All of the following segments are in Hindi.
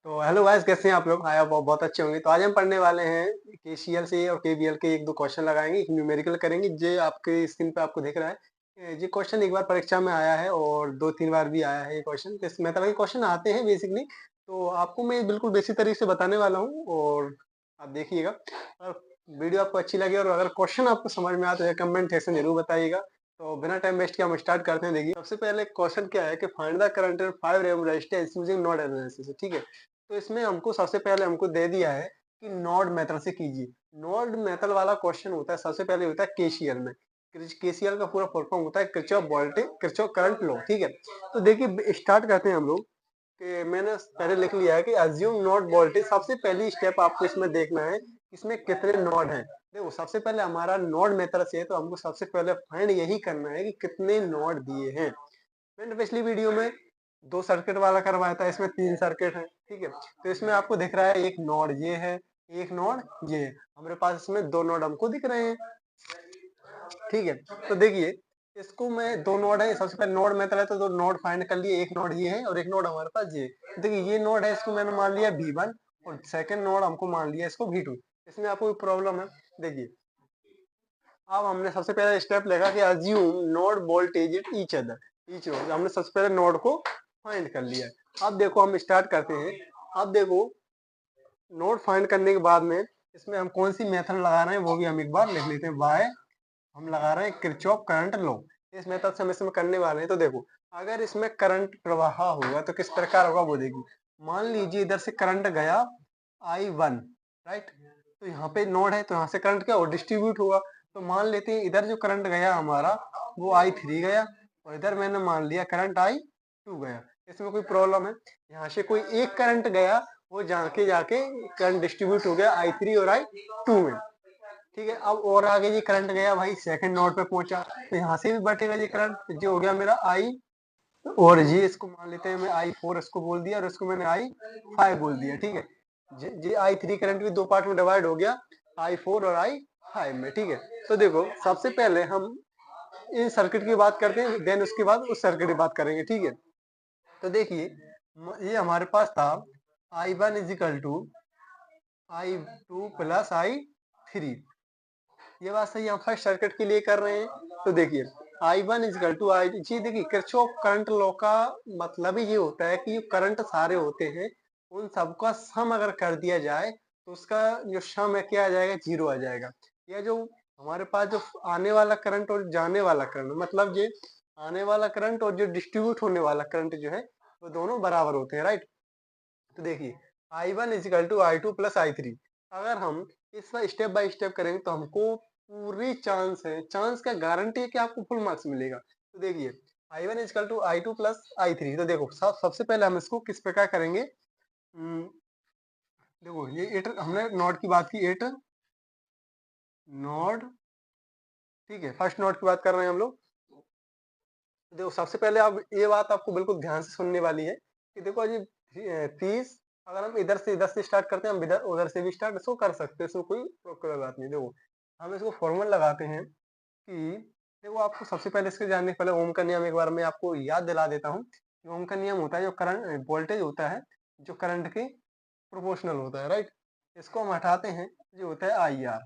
तो हेलो गाइस, कैसे हैं आप लोग? आया बहुत अच्छे होंगे। तो आज हम पढ़ने वाले हैं केसीएल से और केवीएल के एक दो क्वेश्चन लगाएंगे, एक न्यूमेरिकल करेंगे। जो आपके स्क्रीन पे आपको दिख रहा है, ये क्वेश्चन एक बार परीक्षा में आया है और 2-3 बार भी आया है ये क्वेश्चन। तो इस मेथड के क्वेश्चन आते हैं बेसिकली। तो आपको मैं बिल्कुल बेसिक तरीके से बताने वाला हूँ और आप देखिएगा। और वीडियो आपको अच्छी लगे और अगर क्वेश्चन आपको समझ में आते हैं कमेंट सेक्शन जरूर बताइएगा। तो बिना टाइम वेस्ट किए हम स्टार्ट करते हैं। देखिए, सबसे पहले क्वेश्चन क्या है कि find the current in 5 RAM resistance using node analysis. ठीक है, तो इसमें हमको सबसे पहले हमको दे दिया है कि नोड मेथड से कीजिए। नोड मेथड वाला क्वेश्चन होता है, सबसे पहले होता है केसीएल में। केसीएल का पूरा फुल फॉर्म होता है Kirchhoff voltage Kirchhoff current law. ठीक है, तो देखिए स्टार्ट करते हैं हम लोग। कि मैंने पहले लिख लिया है कि अज्यूम नोड वोल्टेज। सबसे पहली स्टेप आपको इसमें देखना है इसमें कितने नोड हैं। देखो, सबसे पहले हमारा नोड मेथड से है, तो हमको सबसे पहले फाइंड यही करना है कि कितने नोड दिए हैं। मैंने पिछली वीडियो में 2 सर्किट वाला करवाया था, इसमें 3 सर्किट है। ठीक है, तो इसमें आपको दिख रहा है एक नोड ये है, एक नोड ये है। हमारे पास इसमें 2 नोड हमको दिख रहे हैं। ठीक है, तो देखिए इसको मैं 2 नोड है, सबसे पहले नोड मेथड है तो 2 नोड फाइंड कर लिए। एक नोड ये है और एक नोड हमारे पास ये है। देखिए ये नोड है, इसको मैंने मान लिया V1 और सेकंड नोड हमको मान लिया इसको V2। इसमें आपको कोई प्रॉब्लम है? देखिए, अब हमने सबसे पहला स्टेप लगा कि assume node voltage at each other each node. हमने सबसे पहले नोड को फाइंड कर लिया है। अब देखो हम स्टार्ट करते हैं। अब देखो, नोड फाइंड करने के बाद में इसमें हम कौन सी मेथड लगा रहे हैं वो भी हम एक बार लिख लेते हैं। बाय हम लगा रहे हैं किरचॉफ करंट लॉ। इस मेथड से हम इसमें करने वाले हैं। तो देखो, अगर इसमें करंट प्रवाह होगा तो किस प्रकार होगा वो देखिए। मान लीजिए इधर से करंट गया I1, राइट। तो यहाँ पे नोड है तो यहाँ से करंट क्या हो डिस्ट्रीब्यूट होगा। तो मान लेते हैं इधर जो करंट गया हमारा वो I3 गया और इधर मैंने मान लिया करंट I2 गया। इसमें कोई प्रॉब्लम है? यहाँ से कोई एक करंट गया, वो जाके जाके करंट डिस्ट्रीब्यूट हो गया I3 और I2 में। ठीक है, अब और आगे ये करंट गया भाई सेकंड नोड पे पहुंचा, तो यहाँ से भी बटेगा ये करंट। जो हो गया मेरा आई और ये इसको मान लेते हैं मैं I4 इसको बोल दिया और इसको मैंने I5 बोल दिया। ठीक है, ये I3 करंट भी 2 पार्ट में डिवाइड हो गया, I4 और I5 में। ठीक है, तो देखो सबसे पहले हम इस सर्किट की बात करते हैं, देन उसके बाद उस सर्किट की बात करेंगे। ठीक है, तो देखिए ये हमारे पास था I1 is equal to I2 plus I3। ये बात सही हम फर्स्ट सर्किट के लिए कर रहे हैं। तो देखिए I1 इजकल टू आई जी। देखिए किरचॉफ करंट लॉ का मतलब ही ये होता है कि करंट सारे होते हैं उन सबका सम अगर कर दिया जाए तो उसका जो सम है क्या आ जाएगा, 0 आ जाएगा। या जो हमारे पास जो आने वाला करंट और जाने वाला करंट, मतलब ये आने वाला करंट और जो डिस्ट्रीब्यूट होने वाला करंट जो है वो दोनों बराबर होते हैं, राइट। तो देखिए I1 is equal to I2 plus I3। अगर हम इस बार स्टेप बाय स्टेप करेंगे तो हमको पूरी चांस है, चांस का गारंटी है कि आपको फुल मार्क्स मिलेगा। तो देखिए I1 is equal to I2 plus I3। तो देखो सबसे पहले हम इसको किस प्रकार करेंगे। देखो ये एट हमने नोड की बात की, एट नोड। ठीक है, फर्स्ट नोड की बात कर रहे हैं हम लोग। देखो सबसे पहले अब ये बात आपको बिल्कुल ध्यान से सुनने वाली है कि देखो जी 30, अगर हम इधर से स्टार्ट करते हैं, हम इधर उधर से भी स्टार्ट इसको कर सकते हैं, इसमें कोई बात नहीं। देखो हम इसको फॉर्मूला लगाते हैं कि देखो आपको सबसे पहले इसके जानने से पहले ओम का नियम एक बार मैं आपको याद दिला देता हूँ कि ओम का नियम होता है जो करंट वोल्टेज होता है जो करंट के प्रोपोर्शनल होता है, राइट। इसको हम हटाते हैं, जो होता है आई आर।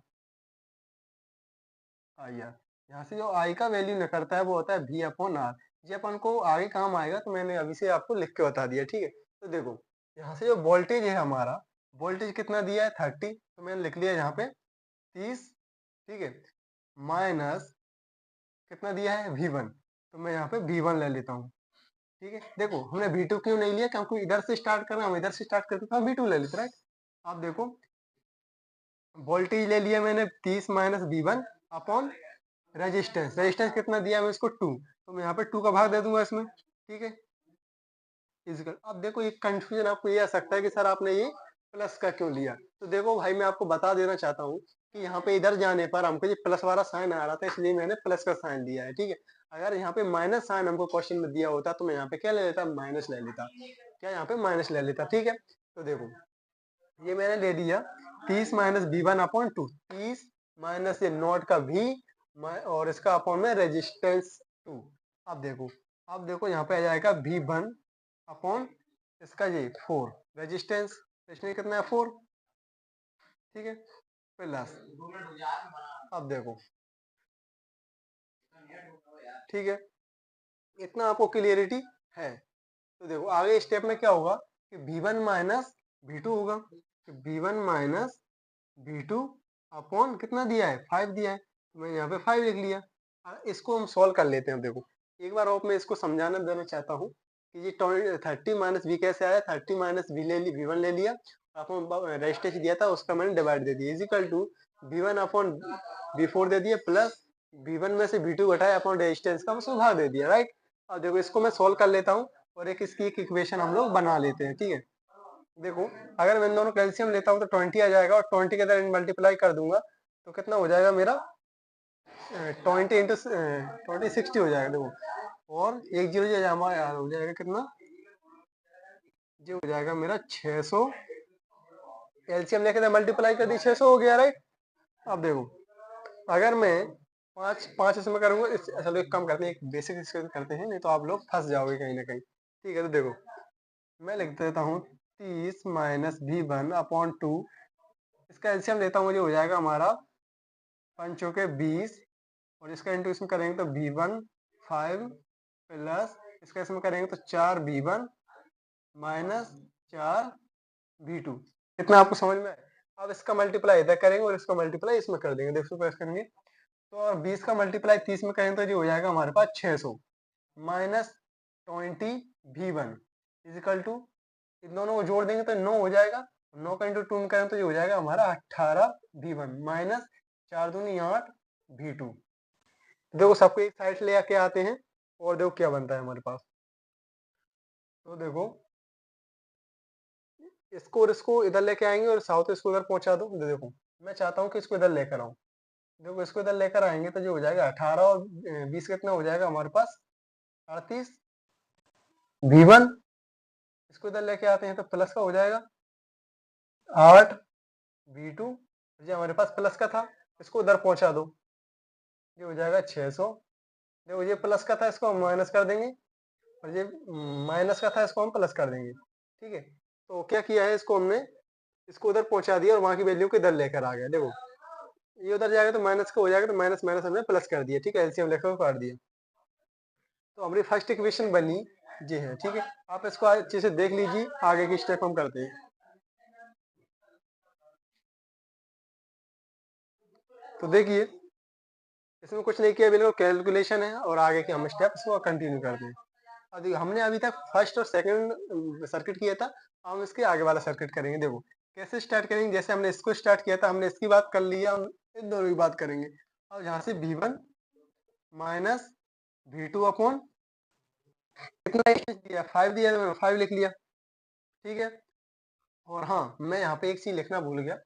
यहाँ से जो आई का वैल्यू निकलता है वो होता है वी अपॉन आर। ये अपन को आगे काम आएगा, तो मैंने अभी से आपको लिख के बता दिया। ठीक है, तो देखो यहाँ से जो वोल्टेज है हमारा, वोल्टेज कितना दिया है 30, तो मैंने लिख लिया यहाँ पे 30। ठीक है, माइनस कितना दिया है V1, तो मैं यहाँ पे V1 ले लेता हूँ। ठीक है, देखो हमने V2 क्यों नहीं लिया, क्योंकि इधर से स्टार्ट करना, हम इधर से स्टार्ट करते तो हम V2 ले लेते, राइट। आप देखो वोल्टेज ले लिया मैंने 30 minus V1 upon resistance. Resistance कितना दिया है इसको 2, तो मैं यहाँ पे 2 का भाग दे दूंगा इसमें। ठीक है, इजिकल। अब देखो ये कंफ्यूजन आपको ये आ सकता है कि सर आपने ये प्लस का क्यों लिया। तो देखो भाई मैं आपको बता देना चाहता हूँ कि यहाँ पे इधर जाने पर हमको ये प्लस वाला साइन आ रहा था, इसलिए मैंने प्लस का साइन लिया है। ठीक है, अगर यहाँ पे माइनस साइन हमको क्वेश्चन में दिया होता तो मैं यहाँ पे क्या ले लेता, माइनस ले लेता। क्या यहाँ पे माइनस ले लेता। ठीक है, तो देखो ये मैंने ले लिया 30 माइनस V1 अपॉन 2। 30 माइनस ये नोट का V और इसका अपॉन में रेजिस्टेंस 2। अब देखो यहाँ पे आ जाएगा V1 अपॉन इसका ये 4 रेजिस्टेंस, इसमें कितना है 4, ठीक है, प्लस, अब देखो, ठीक है, इतना आपको क्लियरिटी है। तो देखो आगे स्टेप में क्या होगा कि V1 माइनस V2 होगा, V1 माइनस V2 अपॉन कितना दिया है 5 दिया है, तो मैं यहाँ पे 5 लिख लिया। इसको हम सॉल्व कर लेते हैं। देखो एक बार और मैं इसको समझाना देना चाहता हूँ कि ये 30 माइनस वी कैसे आया, 30 माइनस वी ले ली, V1 ले लिया, अपन रेजिस्टेंस दिया था उसका मैंने डिवाइड दे दिया, is equal to V1 upon V4 दे दिया, प्लस V1 में से V2 घटाया अपॉन रेजिस्टेंस का उसमें भाग दे दिया, राइट। अब देखो इसको मैं सोल्व कर लेता हूँ और एक इसकी एक इक्वेशन हम लोग बना लेते हैं, ठीक है। देखो अगर मैं इन दोनों कैल्शियम लेता हूँ तो 20 आ जाएगा, और 20 के अंदर मल्टीप्लाई कर दूंगा तो कितना हो जाएगा मेरा 20 इंटू 20 60 हो जाएगा। देखो और एक जीरो जो हमारा हो जाएगा कितना, जो हो जाएगा मेरा 600, एलसीएम लेके मल्टीप्लाई कर दी 600 हो गया, राइट। अब देखो अगर मैं पाँच पाँच इसमें करूंगा, चलो एक काम करते हैं, एक बेसिक इसके करते हैं, नहीं तो आप लोग फंस जाओगे कहीं ना कहीं, ठीक है। तो देखो मैं लिख देता हूँ 30 माइनस V1 अपॉन 2, इसका एलसीएम लेता हूँ, जो हो जाएगा हमारा 5 चौके 20, और इसका इंटू इसमें करेंगे तो V1 5 प्लस इसका इसमें करेंगे तो 4 V1 माइनस 4 V2। इतना आपको समझ में आया। अब इसका मल्टीप्लाई इधर करेंगे और इसका मल्टीप्लाई इसमें कर देंगे, देखो प्रेस करेंगे तो, और 20 का मल्टीप्लाई 30 में करेंगे तो ये हो जाएगा हमारे पास 600 माइनस 20 V1 इजिकल टू, इन दोनों को जोड़ देंगे तो 9 हो जाएगा, 9 का इंटू 2 में करें तो ये हो जाएगा हमारा 18 V1 माइनस 4 दूनी 8 V2। देखो सबको एक साइड ले आके आते हैं और देखो क्या बनता है हमारे पास। तो देखो इसको और इसको इधर लेके आएंगे और साउथ इसको इधर पहुंचा दो। देखो मैं चाहता हूँ कि इसको इधर लेकर आऊं, देखो इसको इधर लेकर आएंगे तो जो हो जाएगा 18 और 20 कितना हो जाएगा हमारे पास 38 V1, इसको इधर लेके आते हैं तो प्लस का हो जाएगा 8 V2, ये हमारे पास प्लस का था, इसको उधर पहुंचा दो, ये हो जाएगा 600। देखो ये प्लस का था, इसको हम माइनस कर देंगे, और ये माइनस का था, इसको हम प्लस कर देंगे, ठीक है। तो क्या किया है, इसको हमने इसको उधर पहुंचा दिया और वहां की वैल्यू को इधर लेकर आ गया। देखो ये उधर जाएगा तो माइनस का हो जाएगा, तो माइनस माइनस हमने प्लस कर दिया, ठीक है, एलसीएम लेकर काट दिया। तो हमारी फर्स्ट इक्वेशन बनी ये है, ठीक है। आप इसको अच्छे से देख लीजिए, आगे की स्टेप हम करते हैं। तो देखिए इसमें कुछ नहीं किया, बिल्कुल कैलकुलेशन है, और आगे के हम स्टेप्स को कंटिन्यू करते हैं। अभी हमने अभी तक फर्स्ट और सेकंड सर्किट किया था, हम इसके आगे वाला सर्किट करेंगे। देखो कैसे स्टार्ट करेंगे, जैसे हमने इसको स्टार्ट किया था, हमने इसकी बात कर लिया, हम इन दोनों की बात करेंगे। अब यहाँ से V1 माइनस V2 अपॉन कितना दिया 5 दिया, तो मैंने 5 लिख लिया, ठीक है। और हाँ मैं यहाँ पे एक चीज लिखना भूल गया,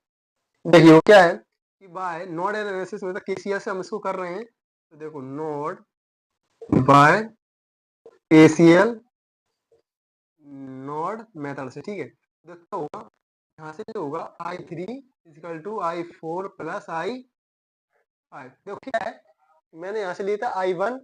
देखिए वो क्या है कि बाय नोड एनालिसिस में केसीएल से हम इसको कर रहे हैं। तो देखो node by KCL node method से, ठीक है। देखो होगा यहाँ से जो होगा I3 is equal to I4 plus I5। देखो क्या है, मैंने यहाँ से लिया था I1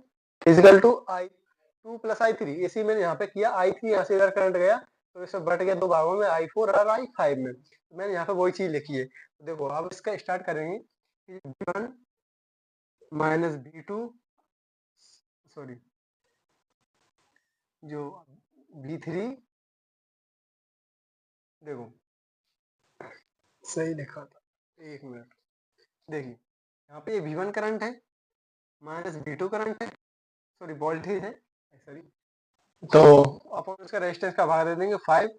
is equal to I2 plus I3, इसी मैंने यहाँ पे किया। I3 यहाँ से इधर करंट गया तो इसमें बट गया दो भागों में, I4 और I5 में, तो मैंने यहाँ पे वही चीज लिखी है। तो देखो अब इसका स्टार्ट करेंगे, V1 माइनस V2 सॉरी जो V3, देखो सही लिखा था, एक मिनट, देखिए यहाँ पे V1 करंट है माइनस V2 करंट है, सॉरी वोल्टेज है, सॉरी, तो अपन इसका रेजिस्टेंस का भाग दे देंगे 5,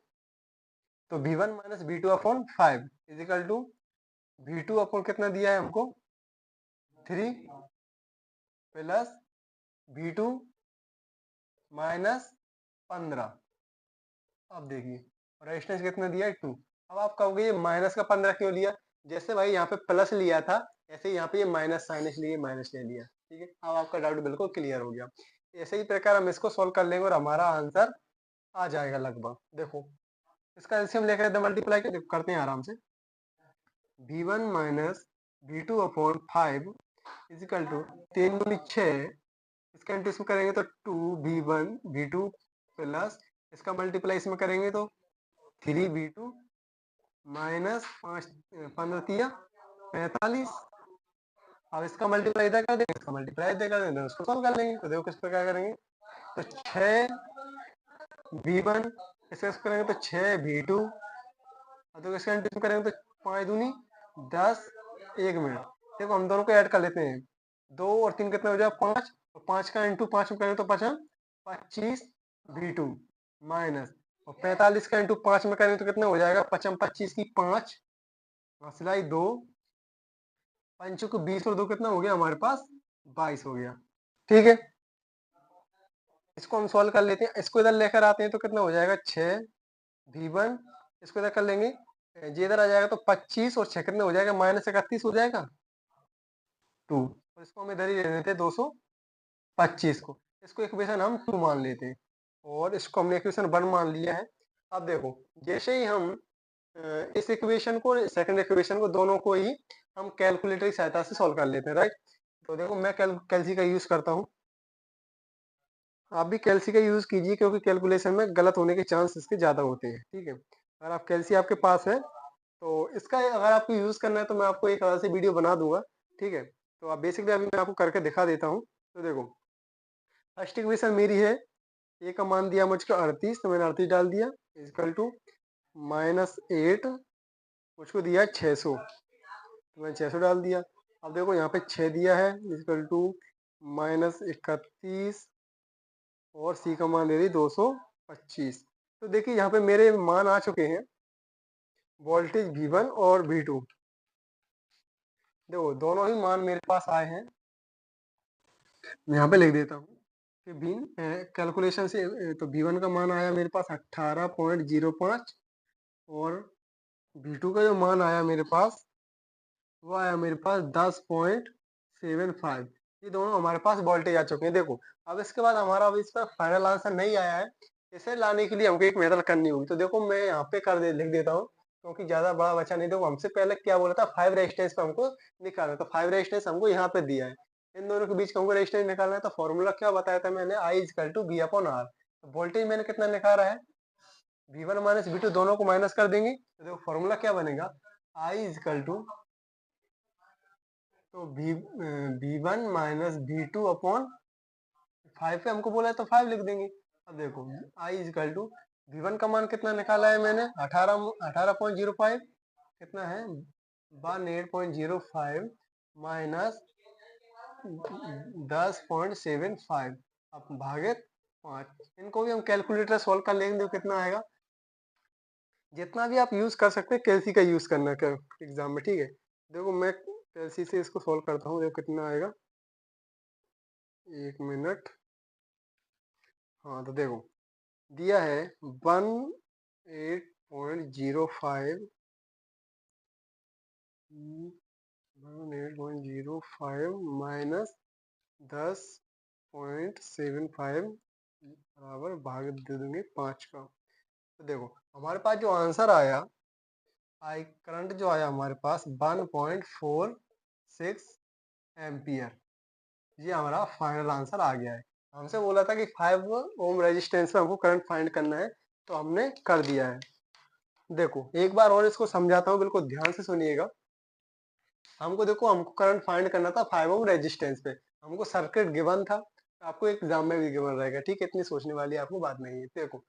तो V1 minus V2 upon 5 is equal to V2 upon कितना दिया है हमको 3 प्लस V2 माइनस 15। अब देखिए रेजिस्टेंस कितना दिया है 2। अब आप कहोगे ये माइनस का 15 क्यों लिया, जैसे भाई यहाँ पे प्लस लिया था ऐसे यहाँ पे ये माइनस साइन इसलिए माइनस ले लिया, ठीक है। अब आपका डाउट बिल्कुल क्लियर हो गया। ऐसे ही प्रकार हम इसको सोल्व कर लेंगे और हमारा आंसर आ जाएगा लगभग। देखो इसका एलसीएम लेकर मल्टीप्लाई करते हैं आराम से, V1 minus V2 upon 5 is equal to 3 दूनी 6, इसका इंटू इसमें करेंगे तो 2 V1 V2 प्लस इसका मल्टीप्लाई इसमें करेंगे तो 3v2 माइनस 5 15 अब इसका मल्टीप्लाई इधर कर देंगे, इसका मल्टीप्लाई इधर कर देंगे, उसको सॉल्व कर लेंगे। तो देखो किस प्रकार करेंगे, तो 6v1 इसका करेंगे तो 6v2 और देखो इसका इंटीग्रेशन करेंगे तो 5 दूनी 10 1 मिनट। देखो हम दोनों को ऐड कर लेते हैं, 2 और 3 कितने हो जाए 5 और 5 का इंटू 5 में करेंगे तो 25v2 माइनस और 45 का इंटू 5 में करेंगे तो कितना हो जाएगा 25 की 5 सिलाई 2 पंचों को 20 और 2 कितना हो गया हमारे पास 22 हो गया। ठीक है, इसको हम सॉल्व कर लेते हैं, इसको इधर लेकर आते हैं तो कितना हो जाएगा 6v1 इसको इधर कर लेंगे, ये इधर आ जाएगा तो 25 और 6 कितने हो जाएगा -31 हो जाएगा 2 और इसको हम इधर ही ले लेते हैं 225 को, इसको इक्वेशन हम 2 मान लेते हैं और इसको हमने इक्वेशन 1 मान लिया है। अब देखो जैसे ही हम इस इक्वेशन को सेकंड इक्वेशन को दोनों को ही हम कैलकुलेटर की सहायता से सॉल्व कर लेते हैं, राइट। तो देखो मैं कैलसी का यूज करता हूँ, आप भी कैलसी का यूज कीजिए क्योंकि कैलकुलेशन में गलत होने के चांस इसके ज्यादा होते हैं। ठीक है, अगर आप कैलसी आपके पास है तो इसका अगर आपको यूज करना है तो मैं आपको एक अलग से वीडियो बना दूंगा। ठीक है, तो आप बेसिकली अभी मैं आपको करके दिखा देता हूँ। तो देखो फर्स्ट इक्वेशन मेरी है, ए का मान दिया मुझको 38 तो मैंने 38 डाल दिया इक्वल टू -8 मुझको दिया 600 तो मैंने 600 डाल दिया। अब देखो यहाँ पे 6 दिया है इक्वल टू -31 और सी का मान दे दी 225। तो देखिए यहाँ पे मेरे मान आ चुके हैं, वोल्टेज V1 और V2, देखो दोनों ही मान मेरे पास आए हैं। मैं यहाँ पे लिख देता हूँ कि बीन कैलकुलेशन से तो V1 का मान आया मेरे पास 18.05 और V2 का जो मान आया मेरे पास वो आया मेरे पास 10.75। ये दोनों हमारे पास वोल्टेज आ चुके हैं। देखो अब इसके बाद हमारा अभी इसका फाइनल आंसर नहीं आया है, इसे लाने के लिए हमको एक मेथड करनी होगी। तो देखो मैं यहाँ पे लिख देता हूँ क्योंकि ज्यादा बड़ा बचा नहीं। देखो हमसे पहले क्या बोला था 5 रेजिस्टेंस पे हमको निकालना है, तो 5 रेजिस्टेंस हमको यहाँ पे दिया है, इन दोनों के बीच का हमको रेजिस्टेंस निकालना है। तो फॉर्मूला क्या बताया था मैंने, I equal to V upon R। तो वोल्टेज मैंने कितना निकाला है V1 माइनस V2 दोनों को माइनस कर देंगे तो देखो फॉर्मूला क्या बनेगा I इक्वल टू तो V1 माइनस V2 अपॉन 5 पे हमको बोला है तो 5 लिख देंगे। अब देखो I इक्वल टू V1 का मान कितना निकाला है मैंने 18.05 कितना है 18.05 माइनस 10.75 अब भागित 5। इनको भी हम कैलकुलेटर सॉल्व कर लेंगे तो कितना आएगा, जितना भी आप यूज कर सकते हैं कैलसी का यूज करना है एग्जाम में। ठीक है, देखो मैं कैलसी से इसको सॉल्व करता हूँ, देखो कितना आएगा, एक मिनट। हाँ तो देखो दिया है 18.05 माइनस 10.75 बराबर भाग दे देंगे 5 का। तो देखो हमारे पास जो आंसर आया आई करंट जो आया हमारे पास 1.46 एम्पियर, ये हमारा फाइनल आंसर आ गया है। हमसे बोला था कि 5 ओम रेजिस्टेंस में हमको करंट फाइंड करना है तो हमने कर दिया है। देखो एक बार और इसको समझाता हूँ, बिल्कुल ध्यान से सुनिएगा। हमको करंट फाइंड करना था 5 ओम रेजिस्टेंस पे, हमको सर्किट गिवन था, आपको एग्जाम में भी गिवन रहेगा। ठीक है, इतनी सोचने वाली आपको बात नहीं है। देखो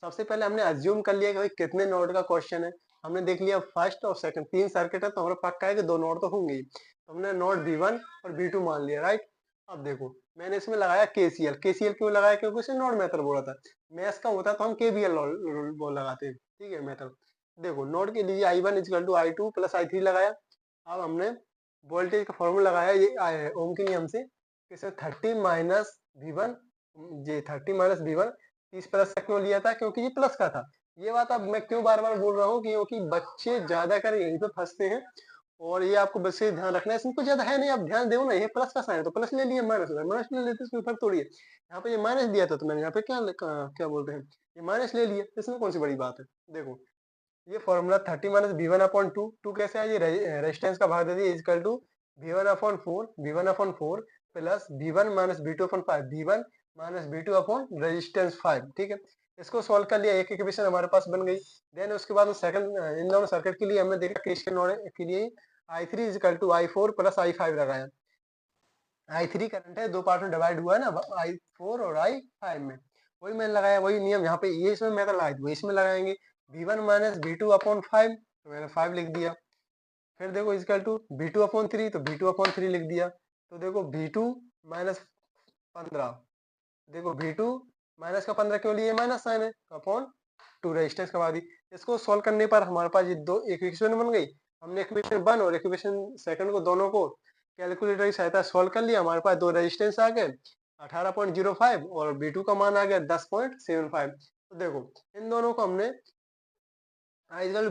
सबसे पहले हमने अज्यूम कर लिया कि भाई कितने नोड का क्वेश्चन है, हमने देख लिया फर्स्ट और सेकंड 3 सर्किट है तो हमारा पक्का है कि 2 नोड तो होंगे ही, तो हमने नोड V1 और V2 मान लिया, राइट। अब देखो मैंने इसमें लगाया KCL क्यों लगाया, क्योंकि उसे नोड मेथड बोला था। मैथ्स का होता तो हम KVL वो लगाते, ठीक है मेथड। देखो नोड के लिए I1 equal to I2 plus I3 लगाया। अब हमने वोल्टेज का फॉर्मूला लगाया ये ओम के नियम से, इसमें 30 माइनस V1 ये 30 माइनस V1 30 प्लस का क्यों लिया था, क्योंकि ये प्लस का था। ये बात अब मैं क्यों बार बार बोल रहा हूँ क्योंकि बच्चे ज्यादा कर यहीं पे फंसते हैं और ये आपको बस से ध्यान रखना है, इसमें कुछ ज्यादा है नहीं, आप ध्यान दो ना, ये प्लस का साइन है तो प्लस ले लिया, माइनस ले लेते इसमें फर्क थोड़ी है। यहाँ पे ये माइनस दिया था तो मैंने यहाँ पे क्या बोलते हैं ये माइनस ले लिया, इसमें कौन सी बड़ी बात है। देखो ये फॉर्मूला 30 माइनस V1 अपॉन 2 कैसे है, ये रेजिस्टेंस का भाग दे दिए equal to V1 upon 4 plus V1 minus V2 upon 5 V1 minus V2 upon resistance 5। ठीक है, इसको सॉल्व कर लिया, एक इक्वेशन हमारे पास बन गई। देन उसके बाद सेकंड इन दोनों सर्किट के लिए हमने देखा केसीएल नोड के लिए I3 i4 प्लस i5 लगाया। I3 करंट है, दो पार्ट में डिवाइड हुआ है ना, I4 और I5 में। वही मैंने लगाया, वही नियम यहाँ पे ये इसमें मैं लगाई, वही इसमें लगाएंगे। V1 माइनस V2 अपॉन 5, तो मैंने 5 लिख दिया। फिर देखो इजकल टू V2 अपॉन 3, तो V2 अपॉन 3 लिख दिया। तो देखो V2 माइनस 15, देखो V2 माइनस का 15 क्यों लिए, माइनस साइन है, तो अपॉन 2 रेजिस्टेंस करवा दी। इसको सॉल्व करने पर हमारे पास ये दो इक्वेशन बन गई। हमने इक्वेशन 1 और इक्वेशन सेकंड को दोनों को कैलकुलेटर की सहायता सॉल्व कर लिया। हमारे पास दो रेजिस्टेंस आ गए 18.05 और V2 का मान आ गया 10.75। तो देखो इन दोनों को हमने आजकल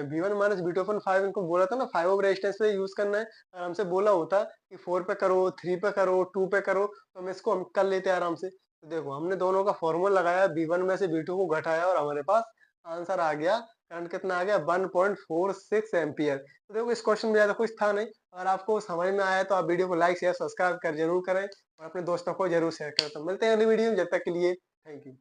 V1 माइनस V2 अपन 5 इनको बोला था ना, 5 ओम रेजिस्टेंस पे यूज करना है। अगर हमसे बोला होता कि 4 पे करो, 3 पे करो, 2 पे करो, तो हम इसको हम कर लेते आराम से। तो देखो हमने दोनों का फॉर्मूला लगाया, V1 में से V2 को घटाया और हमारे पास आंसर आ गया। करंट कितना आ गया, 1.46 एम्पियर। तो देखो इस क्वेश्चन में ज्यादा कुछ था नहीं। अगर आपको समझ में आया तो आप वीडियो को लाइक शेयर सब्सक्राइब कर जरूर करें और अपने दोस्तों को जरूर शेयर करें। तो मिलते हैं अगली वीडियो में, जब तक के लिए थैंक यू।